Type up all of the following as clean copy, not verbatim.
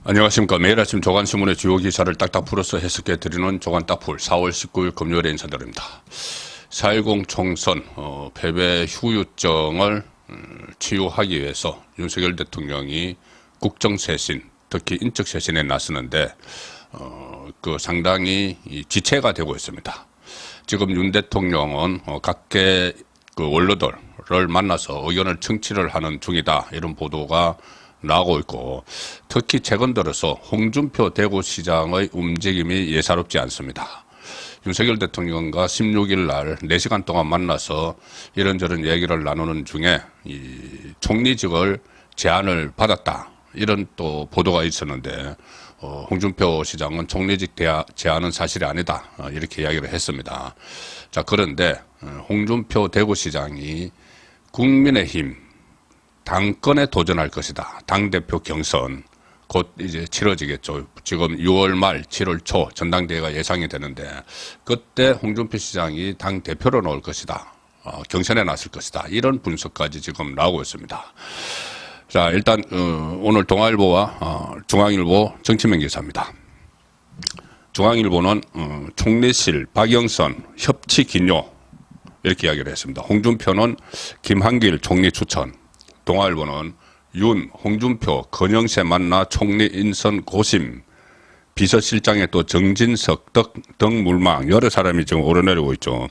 안녕하십니까. 매일 아침 조간신문의 주요 기사를 딱딱 풀어서 해석해 드리는 조간 딱풀 4월 19일 금요일에 인사드립니다. 4.10 총선 패배 후유증을 치유하기 위해서 윤석열 대통령이 국정쇄신, 특히 인적쇄신에 나서는데 상당히 지체가 되고 있습니다. 지금 윤 대통령은 각계 원로들을 만나서 의견을 청취를 하는 중이다, 이런 보도가 나오고 있고, 특히 최근 들어서 홍준표 대구시장의 움직임이 예사롭지 않습니다. 윤석열 대통령과 16일 날 4시간 동안 만나서 이런저런 얘기를 나누는 중에 이 총리직을 제안을 받았다, 이런 또 보도가 있었는데, 홍준표 시장은 총리직 제안은 사실이 아니다, 이렇게 이야기를 했습니다. 자, 그런데 홍준표 대구시장이 국민의힘 당권에 도전할 것이다. 당대표 경선 곧 이제 치러지겠죠. 지금 6월 말 7월 초 전당대회가 예상이 되는데, 그때 홍준표 시장이 당대표로 나올 것이다. 경선에 나설 것이다. 이런 분석까지 지금 나오고 있습니다. 자, 일단 오늘 동아일보와 중앙일보 정치면 기사입니다. 중앙일보는 총리실 박영선 협치 기뇨, 이렇게 이야기를 했습니다. 홍준표는 김한길 총리 추천. 동아일보는 윤, 홍준표, 건영세 만나 총리 인선 고심, 비서실장에 또 정진석 등 물망, 여러 사람이 지금 오르내리고 있죠.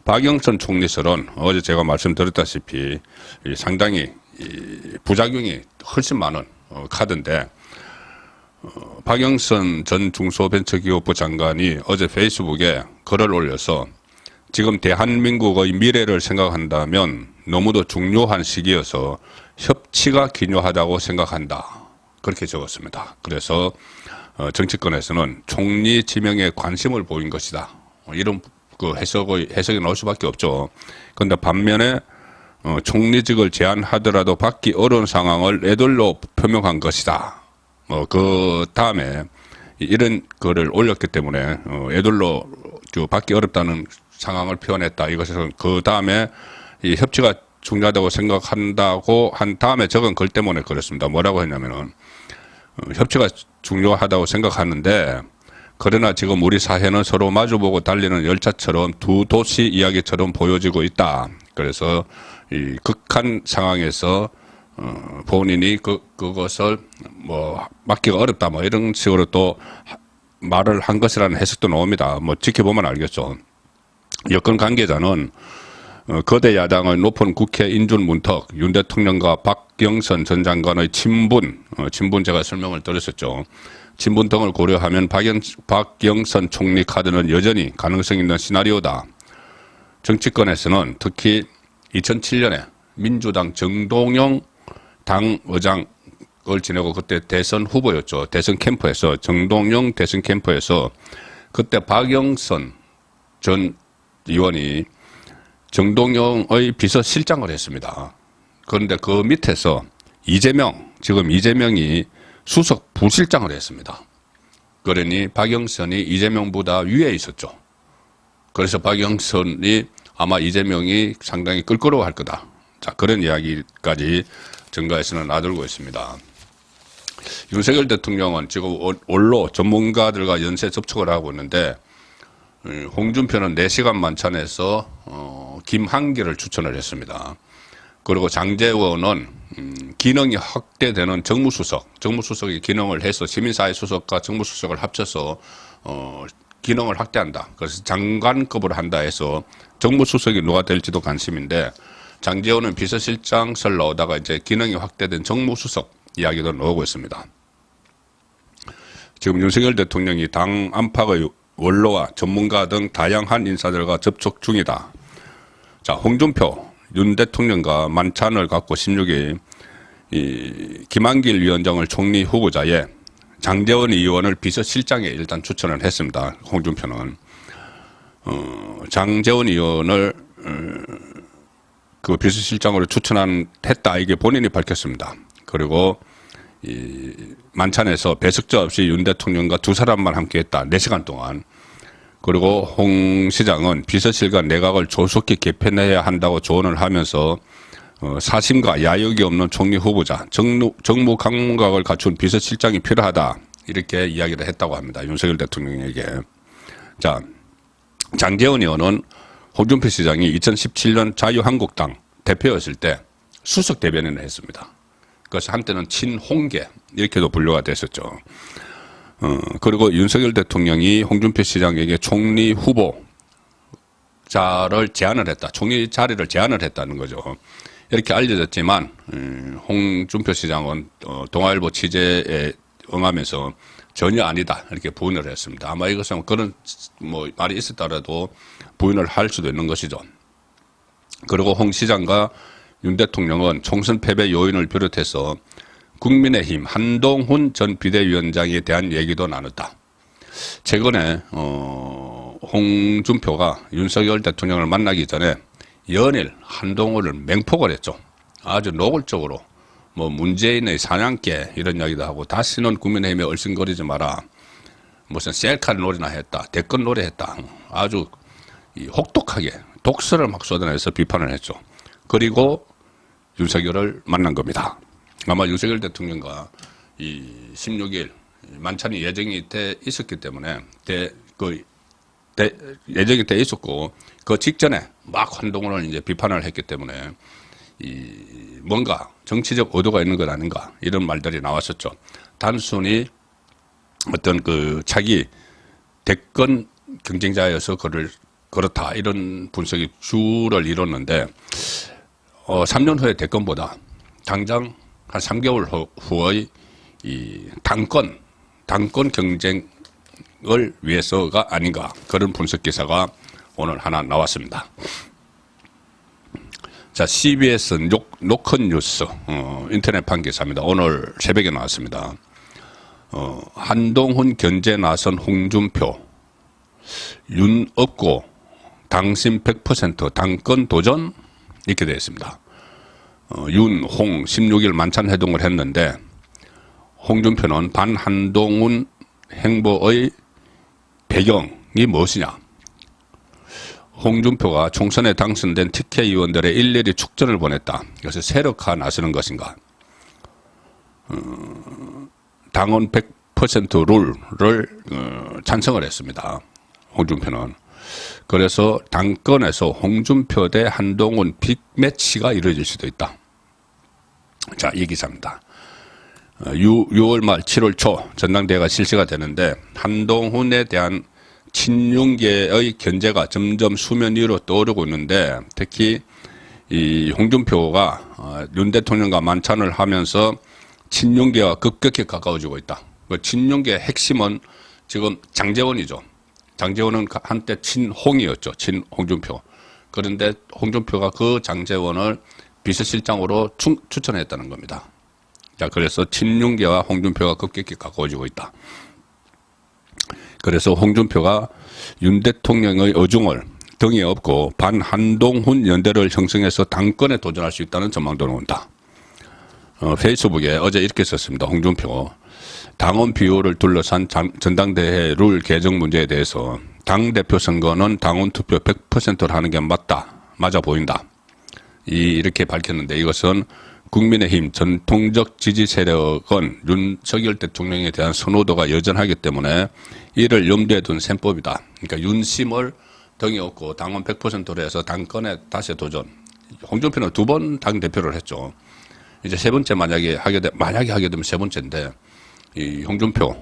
박영선 총리설은 어제 제가 말씀드렸다시피 상당히 부작용이 훨씬 많은 카드인데, 박영선 전 중소벤처기업부 장관이 어제 페이스북에 글을 올려서 지금 대한민국의 미래를 생각한다면 너무도 중요한 시기여서 협치가 기묘하다고 생각한다, 그렇게 적었습니다. 그래서 정치권에서는 총리 지명에 관심을 보인 것이다, 이런 해석이 나올 수밖에 없죠. 그런데 반면에 총리직을 제안하더라도 받기 어려운 상황을 애들로 표명한 것이다. 그 다음에 이런 글을 올렸기 때문에 애들로 받기 어렵다는 상황을 표현했다. 이것은 그 다음에 이 협치가 중요하다고 생각한다고 한 다음에 적은 글 때문에 그렇습니다. 뭐라고 했냐면은 협치가 중요하다고 생각하는데, 그러나 지금 우리 사회는 서로 마주보고 달리는 열차처럼 두 도시 이야기처럼 보여지고 있다. 그래서 이 극한 상황에서 본인이 그것을 막기가 어렵다, 이런 식으로 또 말을 한 것이라는 해석도 나옵니다. 지켜보면 알겠죠. 여권 관계자는 거대 야당의 높은 국회 인준 문턱, 윤 대통령과 박영선 전 장관의 친분 제가 설명을 드렸었죠. 친분 등을 고려하면 박영선 총리 카드는 여전히 가능성 있는 시나리오다. 정치권에서는 특히 2007년에 민주당 정동영 당의장을 지내고 그때 대선 후보였죠. 대선 캠프에서, 정동영 대선 캠프에서 그때 박영선 전 의원이 정동영의 비서실장을 했습니다. 그런데 그 밑에서 지금 이재명이 수석 부실장을 했습니다. 그러니 박영선이 이재명보다 위에 있었죠. 그래서 박영선이 아마 이재명이 상당히 껄끄러워할 거다. 자, 그런 이야기까지 정가에서는 나돌고 있습니다. 윤석열 대통령은 지금 원로 전문가들과 연쇄 접촉을 하고 있는데, 홍준표는 4시간 만찬에서 김한길을 추천을 했습니다. 그리고 장제원은 기능이 확대되는 정무수석이 기능을 해서 시민사회 수석과 정무수석을 합쳐서 기능을 확대한다. 그래서 장관급으로 한다 해서 정무수석이 누가 될지도 관심인데, 장제원은 비서실장설 나오다가 이제 기능이 확대된 정무수석 이야기도 나오고 있습니다. 지금 윤석열 대통령이 당 안팎의 원로와 전문가 등 다양한 인사들과 접촉 중이다. 자, 홍준표 윤 대통령과 만찬을 갖고 16일 김한길 위원장을 총리 후보자에, 장제원 의원을 비서실장에 일단 추천을 했습니다. 홍준표는 장제원 의원을 그 비서실장으로 했다, 이게 본인이 밝혔습니다. 그리고 이 만찬에서 배석자 없이 윤 대통령과 두 사람만 함께했다, 4시간 동안. 그리고 홍 시장은 비서실과 내각을 조속히 개편해야 한다고 조언을 하면서 사심과 야욕이 없는 총리 후보자, 정무 감각을 갖춘 비서실장이 필요하다, 이렇게 이야기를 했다고 합니다. 윤석열 대통령에게. 자, 장제원 의원은 홍준표 시장이 2017년 자유한국당 대표였을 때 수석 대변인을 했습니다. 그래서 한때는 친홍계 이렇게도 분류가 됐었죠. 그리고 윤석열 대통령이 홍준표 시장에게 총리 후보자를 제안을 했다. 총리 자리를 제안을 했다는 거죠. 이렇게 알려졌지만 홍준표 시장은 동아일보 취재에 응하면서 전혀 아니다 이렇게 부인을 했습니다. 아마 이것은 그런 뭐 말이 있었더라도 부인을 할 수도 있는 것이죠. 그리고 홍 시장과 윤 대통령은 총선 패배 요인을 비롯해서 국민의힘 한동훈 전 비대위원장에 대한 얘기도 나눴다. 최근에 홍준표가 윤석열 대통령을 만나기 전에 연일 한동훈을 맹폭을 했죠. 아주 노골적으로 뭐 문재인의 사냥개 이런 이야기도 하고 다시는 국민의힘에 얼씬거리지 마라. 무슨 셀카 놀이나 했다. 대권 놀이했다. 아주 혹독하게 독설을 막 쏟아내서 비판을 했죠. 그리고 윤석열을 만난 겁니다. 아마 윤석열 대통령과 이 16일 만찬이 예정이 돼 있었기 때문에 예정이 돼 있었고 그 직전에 막 한동훈을 이제 비판을 했기 때문에 뭔가 정치적 의도가 있는 것 아닌가 이런 말들이 나왔었죠. 단순히 어떤 차기 대권 경쟁자여서 그렇다 이런 분석이 주를 이뤘는데 3년 후의 대권보다 당장 한 3개월 후의 이 당권 경쟁을 위해서가 아닌가 그런 분석 기사가 오늘 하나 나왔습니다. 자, CBS 노컷 뉴스 인터넷판 기사입니다. 오늘 새벽에 나왔습니다. 한동훈 견제 나선 홍준표 윤 없고 당신 100% 당권 도전 이렇게 되어 있습니다. 윤, 홍 16일 만찬 회동을 했는데 홍준표는 반한동훈 행보의 배경이 무엇이냐. 홍준표가 총선에 당선된 특혜 의원들의 일일이 축전을 보냈다. 그래서 세력화 나서는 것인가. 당원 100% 룰을 찬성을 했습니다. 홍준표는. 그래서 당권에서 홍준표 대 한동훈 빅매치가 이루어질 수도 있다. 자, 이 기사입니다. 6월 말 7월 초 전당대회가 실시가 되는데 한동훈에 대한 친윤계의 견제가 점점 수면 위로 떠오르고 있는데 특히 이 홍준표가 윤 대통령과 만찬을 하면서 친윤계와 급격히 가까워지고 있다. 그 친윤계의 핵심은 지금 장제원이죠. 장제원은 한때 친홍이었죠. 친홍준표. 그런데 홍준표가 그 장제원을 비서실장으로 추천했다는 겁니다. 자, 그래서 친윤계와 홍준표가 급격히 가까워지고 있다. 그래서 홍준표가 윤 대통령의 어중을 등에 업고 반한동훈 연대를 형성해서 당권에 도전할 수 있다는 전망도 나온다. 페이스북에 어제 이렇게 썼습니다. 홍준표. 당원 비율을 둘러싼 전당대회 룰 개정 문제에 대해서 당대표 선거는 당원 투표 100%를 하는 게 맞아 보인다. 이렇게 밝혔는데 이것은 국민의힘 전통적 지지 세력은 윤석열 대통령에 대한 선호도가 여전하기 때문에 이를 염두에 둔 셈법이다. 그러니까 윤심을 등에 업고 당원 100%로 해서 당권에 다시 도전. 홍준표는 2번 당대표를 했죠. 이제 세 번째 만약에 하게 되면 세 번째인데 이 홍준표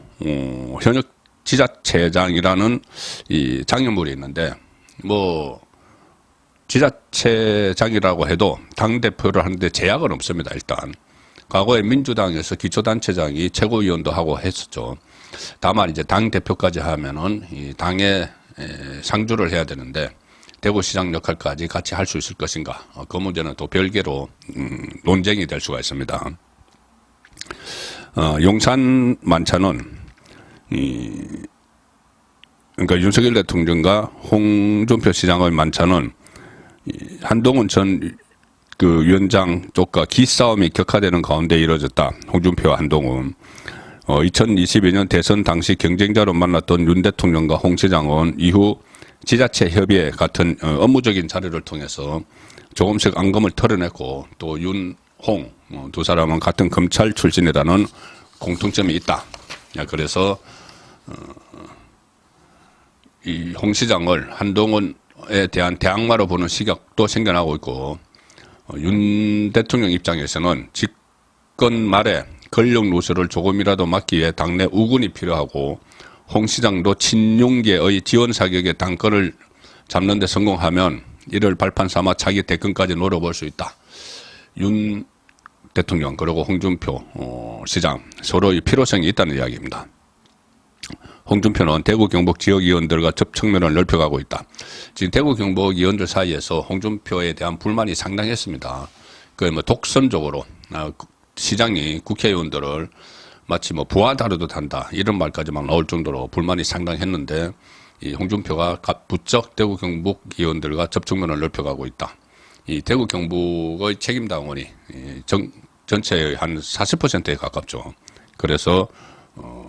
현역 지자체장이라는 이 장애물이 있는데 뭐 지자체장이라고 해도 당대표를 하는데 제약은 없습니다. 일단 과거에 민주당에서 기초단체장이 최고위원도 하고 했었죠. 다만 이제 당대표까지 하면은 이 당에 상주를 해야 되는데 대구시장 역할까지 같이 할 수 있을 것인가. 그 문제는 또 별개로 논쟁이 될 수가 있습니다. 용산 만찬은 그러니까 윤석열 대통령과 홍준표 시장의 만찬은 한동훈 전 위원장 쪽과 기싸움이 격화되는 가운데 이루어졌다. 홍준표와 한동훈. 2022년 대선 당시 경쟁자로 만났던 윤 대통령과 홍 시장은 이후 지자체 협의회 같은 업무적인 자료를 통해서 조금씩 앙금을 털어냈고 또 윤, 홍 두 사람은 같은 검찰 출신이라는 공통점이 있다. 그래서 이 홍 시장을 한동훈에 대한 대항마로 보는 시각도 생겨나고 있고, 윤 대통령 입장에서는 집권 말에 권력 누설을 조금이라도 막기 위해 당내 우군이 필요하고, 홍 시장도 친윤계의 지원 사격에 당권을 잡는 데 성공하면 이를 발판 삼아 차기 대권까지 노려볼 수 있다. 윤 대통령 그리고 홍준표 시장 서로의 필요성이 있다는 이야기입니다. 홍준표는 대구 경북 지역위원들과 접촉면을 넓혀가고 있다. 지금 대구 경북 의원들 사이에서 홍준표에 대한 불만이 상당했습니다. 그 뭐 독선적으로 시장이 국회의원들을 마치 뭐 부하 다루듯 한다 이런 말까지만 나올 정도로 불만이 상당했는데, 이 홍준표가 부쩍 대구 경북 의원들과 접촉면을 넓혀가고 있다. 이 대구 경북의 책임 당원이 전체의 한 40%에 가깝죠. 그래서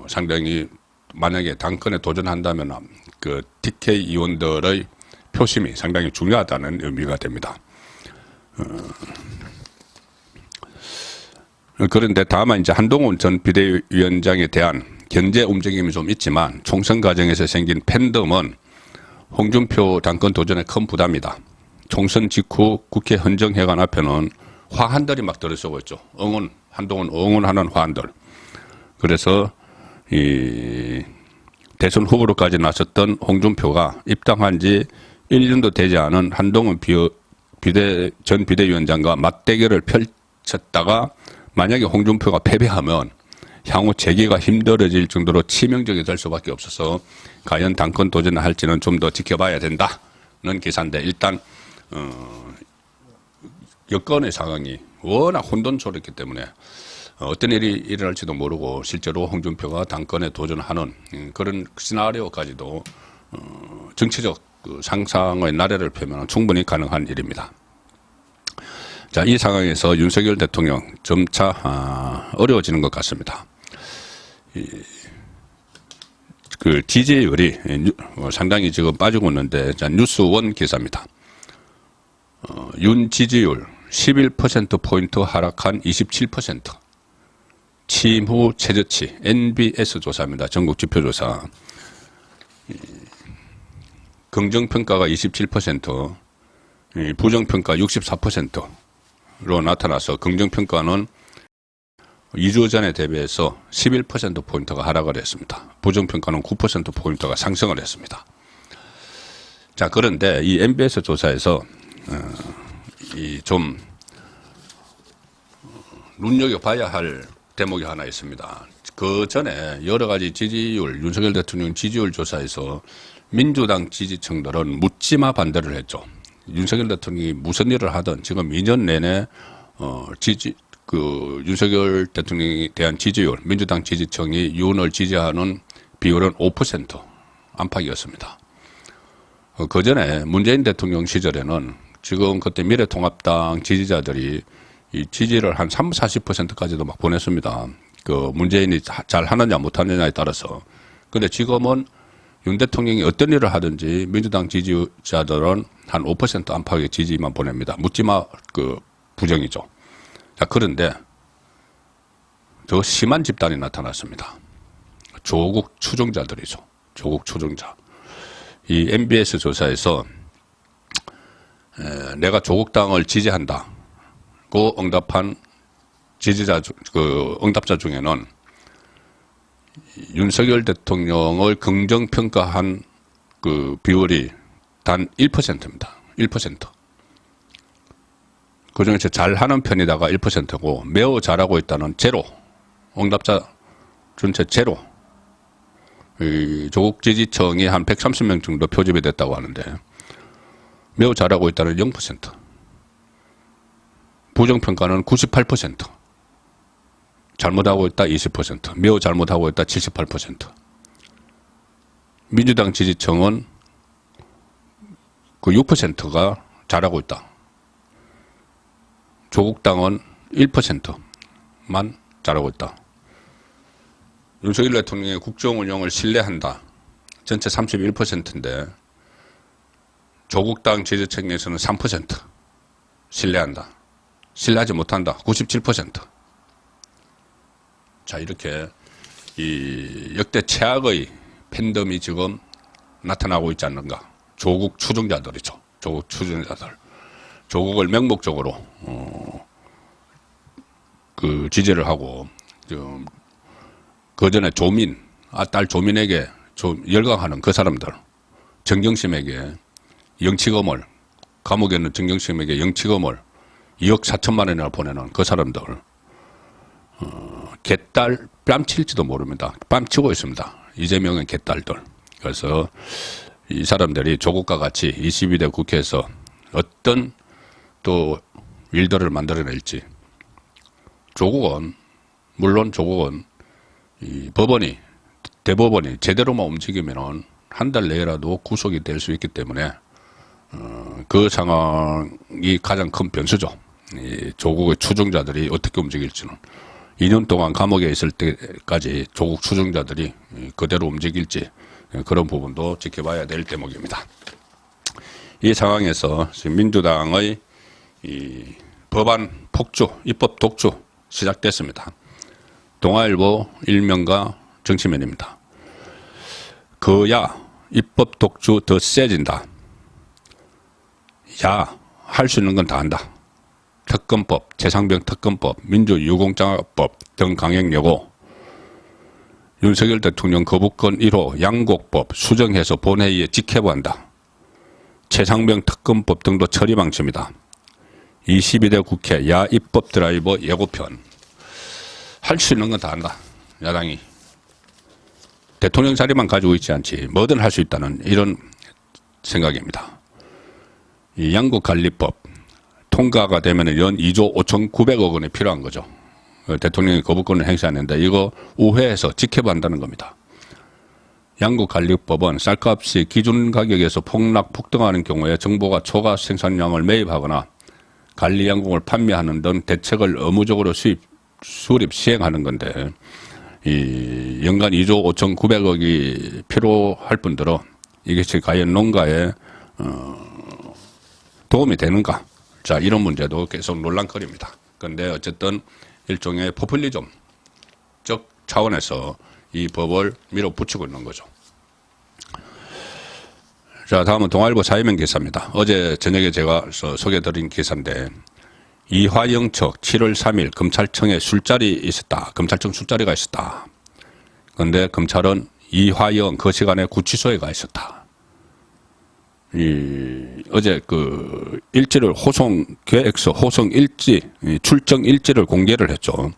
상당히 만약에 당권에 도전한다면 그 TK 의원들의 표심이 상당히 중요하다는 의미가 됩니다. 그런데 다만 이제 한동훈 전 비대위원장에 대한 견제 움직임이 좀 있지만, 총선 과정에서 생긴 팬덤은 홍준표 당권 도전에 큰 부담이다. 총선 직후 국회 헌정회관 앞에는 화환들이 막 들어서고 있죠. 한동훈 응원하는 화환들. 그래서 이 대선 후보로까지 나섰던 홍준표가 입당한 지 1년도 되지 않은 한동훈 전 비대위원장과 맞대결을 펼쳤다가 만약에 홍준표가 패배하면 향후 재기가 힘들어질 정도로 치명적이 될 수밖에 없어서 과연 당권 도전을 할지는 좀 더 지켜봐야 된다는 기사인데, 일단 여건의 상황이 워낙 혼돈스럽기 때문에 어떤 일이 일어날지도 모르고 실제로 홍준표가 당권에 도전하는 그런 시나리오까지도 정치적 상상의 나래를 펴면 충분히 가능한 일입니다. 자, 이 상황에서 윤석열 대통령 점차 어려워지는 것 같습니다. 그 지지율이 상당히 지금 빠지고 있는데, 자, 뉴스원 기사입니다. 윤 지지율 11%포인트 하락한 27%. 취임 후 최저치. NBS 조사입니다. 전국 지표조사. 긍정평가가 27%, 부정평가 64%로 나타나서 긍정평가는 2주 전에 대비해서 11%포인트가 하락을 했습니다. 부정평가는 9%포인트가 상승을 했습니다. 자, 그런데 이 MBS 조사에서 좀 눈여겨봐야 할 대목이 하나 있습니다. 그 전에 여러 가지 지지율, 윤석열 대통령 지지율 조사에서 민주당 지지층들은 묻지마 반대를 했죠. 윤석열 대통령이 무슨 일을 하든 지금 2년 내내 윤석열 대통령에 대한 지지율, 민주당 지지층이 윤을 지지하는 비율은 5% 안팎이었습니다. 그 전에 문재인 대통령 시절에는 지금 그때 미래통합당 지지자들이 이 지지를 한 30-40%까지도 막 보냈습니다. 그 문재인이 잘 하느냐 못하느냐에 따라서. 근데 지금은 윤 대통령이 어떤 일을 하든지 민주당 지지자들은 한 5% 안팎의 지지만 보냅니다. 묻지마 부정이죠. 자, 그런데 저 심한 집단이 나타났습니다. 조국 추종자들이죠. 조국 추종자. 이 MBS 조사에서 내가 조국당을 지지한다고 응답한 응답자 중에는 윤석열 대통령을 긍정평가한 그 비율이 단 1%입니다. 1%. 그 중에서 잘하는 편이다가 1%고 매우 잘하고 있다는 제로. 응답자 전체 제로. 이 조국 지지층이 한 130명 정도 표집이 됐다고 하는데 매우 잘하고 있다는 0%. 부정평가는 98%. 잘못하고 있다 20%. 매우 잘못하고 있다 78%. 민주당 지지층은 그 6%가 잘하고 있다. 조국당은 1%만 잘하고 있다. 윤석열 대통령의 국정 운영을 신뢰한다. 전체 31%인데 조국당 지지층에서는 3% 신뢰한다. 신뢰하지 못한다. 97%. 자, 이렇게 이 역대 최악의 팬덤이 지금 나타나고 있지 않는가. 조국 추종자들이죠. 조국 추종자들. 조국을 맹목적으로 그 지지를 하고 좀 그 전에 조민, 딸 조민에게 좀 열광하는 그 사람들, 정경심에게 영치금을, 감옥에 있는 정경심에게 영치금을 2억 4천만 원이나 보내는 그 사람들, 개딸 뺨칠지도 모릅니다. 뺨치고 있습니다. 이재명의 개딸들. 그래서 이 사람들이 조국과 같이 22대 국회에서 어떤 또 일들을 만들어낼지. 조국은, 물론 조국은 이 법원이, 대법원이 제대로만 움직이면은 한 달 내라도 구속이 될 수 있기 때문에 그 상황이 가장 큰 변수죠. 이 조국의 추종자들이 어떻게 움직일지는 2년 동안 감옥에 있을 때까지 조국 추종자들이 그대로 움직일지 그런 부분도 지켜봐야 될 대목입니다. 이 상황에서 지금 민주당의 이 법안 폭주, 입법 독주 시작됐습니다. 동아일보 일면과 정치면입니다. 그야 입법 독주 더 세진다. 야, 할 수 있는 건 다 한다. 특검법, 최상병 특검법, 민주유공자법 등 강행 여고, 윤석열 대통령 거부권 1호 양곡법 수정해서 본회의에 직회부 한다. 최상병 특검법 등도 처리 방침이다. 22대 국회 야 입법 드라이버 예고편. 할 수 있는 건 다 한다. 야당이. 대통령 자리만 가지고 있지 않지 뭐든 할 수 있다는 이런 생각입니다. 이 양국관리법 통과가 되면 연 2조 5,900억 원이 필요한 거죠. 대통령이 거부권을 행사하는데 이거 우회해서 직회부 한다는 겁니다. 양국관리법은 쌀값이 기준 가격에서 폭등하는 경우에 정부가 초과 생산량을 매입하거나 관리 양국을 판매하는 등 대책을 의무적으로 수립 시행하는 건데 이 연간 2조 5,900억이 필요할 뿐더러 이것이 과연 농가에 도움이 되는가? 자, 이런 문제도 계속 논란거리입니다. 그런데 어쨌든 일종의 포퓰리즘적 차원에서 이 법을 밀어붙이고 있는 거죠. 자, 다음은 동아일보 사회면 기사입니다. 어제 저녁에 제가 소개해드린 기사인데 이화영 측 7월 3일 검찰청에 술자리 있었다. 검찰청 술자리가 있었다. 그런데 검찰은 이화영 그 시간에 구치소에 가 있었다. 어제 그 일지를 계획서 호송 일지, 출정 일지를 공개를 했죠.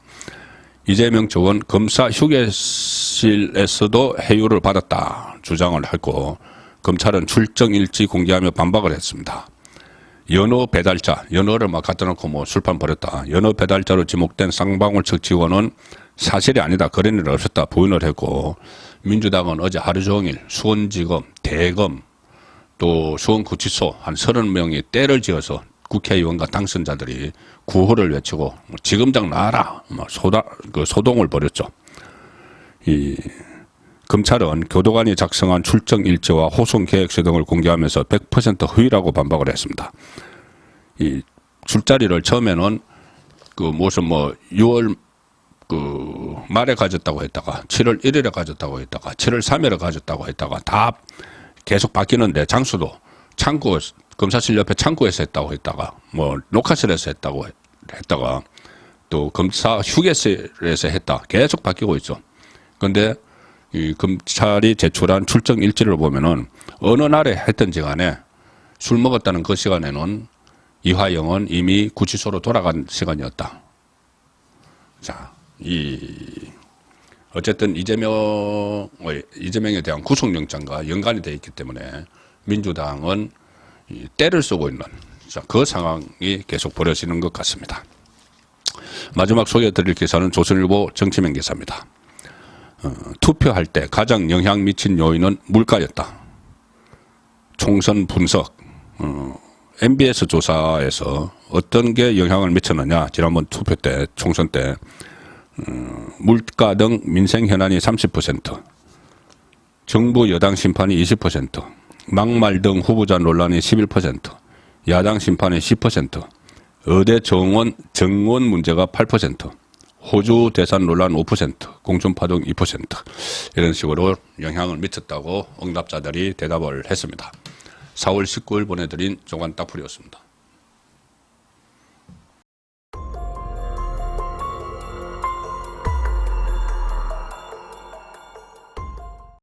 이재명 측은 검사 휴게실에서도 해유를 받았다 주장을 했고 검찰은 출정 일지 공개하며 반박을 했습니다. 연어 배달자, 연어를 막 갖다 놓고 뭐 술판 벌였다. 연어 배달자로 지목된 쌍방울 측 직원은 사실이 아니다. 그런 일은 없었다. 부인을 했고 민주당은 어제 하루 종일 수원지검, 대검, 또 수원구치소 한 30명이 떼를 지어서 국회의원과 당선자들이 구호를 외치고 지검장 나와라 소동을 벌였죠. 이 검찰은 교도관이 작성한 출정 일지와 호송 계획서 등을 공개하면서 100% 허위라고 반박을 했습니다. 이 술자리를 처음에는 그 무슨 6월 그 말에 가졌다고 했다가 7월 1일에 가졌다고 했다가 7월 3일에 가졌다고 했다가 다 계속 바뀌는데 장소도 창구 검사실 옆에 창구에서 했다고 했다가 뭐 녹화실에서 했다고 했다가 또 검사 휴게실에서 했다 계속 바뀌고 있죠. 그런데 이 검찰이 제출한 출정 일지를 보면은 어느 날에 했던지 간에 술 먹었다는 그 시간에는 이화영은 이미 구치소로 돌아간 시간이었다. 자, 어쨌든 이재명에 대한 구속영장과 연관이 되어 있기 때문에 민주당은 때를 쓰고 있는 그 상황이 계속 벌어지는 것 같습니다. 마지막 소개해드릴 기사는 조선일보 정치면 기사입니다. 투표할 때 가장 영향 미친 요인은 물가였다. 총선 분석, MBS 조사에서 어떤 게 영향을 미쳤느냐. 지난번 투표 때, 총선 때 물가 등 민생 현안이 30%, 정부 여당 심판이 20%, 막말 등 후보자 논란이 11%, 야당 심판이 10%, 의대 정원 문제가 8%, 호주 대산 논란 5%, 공천파동 2% 이런 식으로 영향을 미쳤다고 응답자들이 대답을 했습니다. 4월 19일 보내드린 조간 딱풀이었습니다.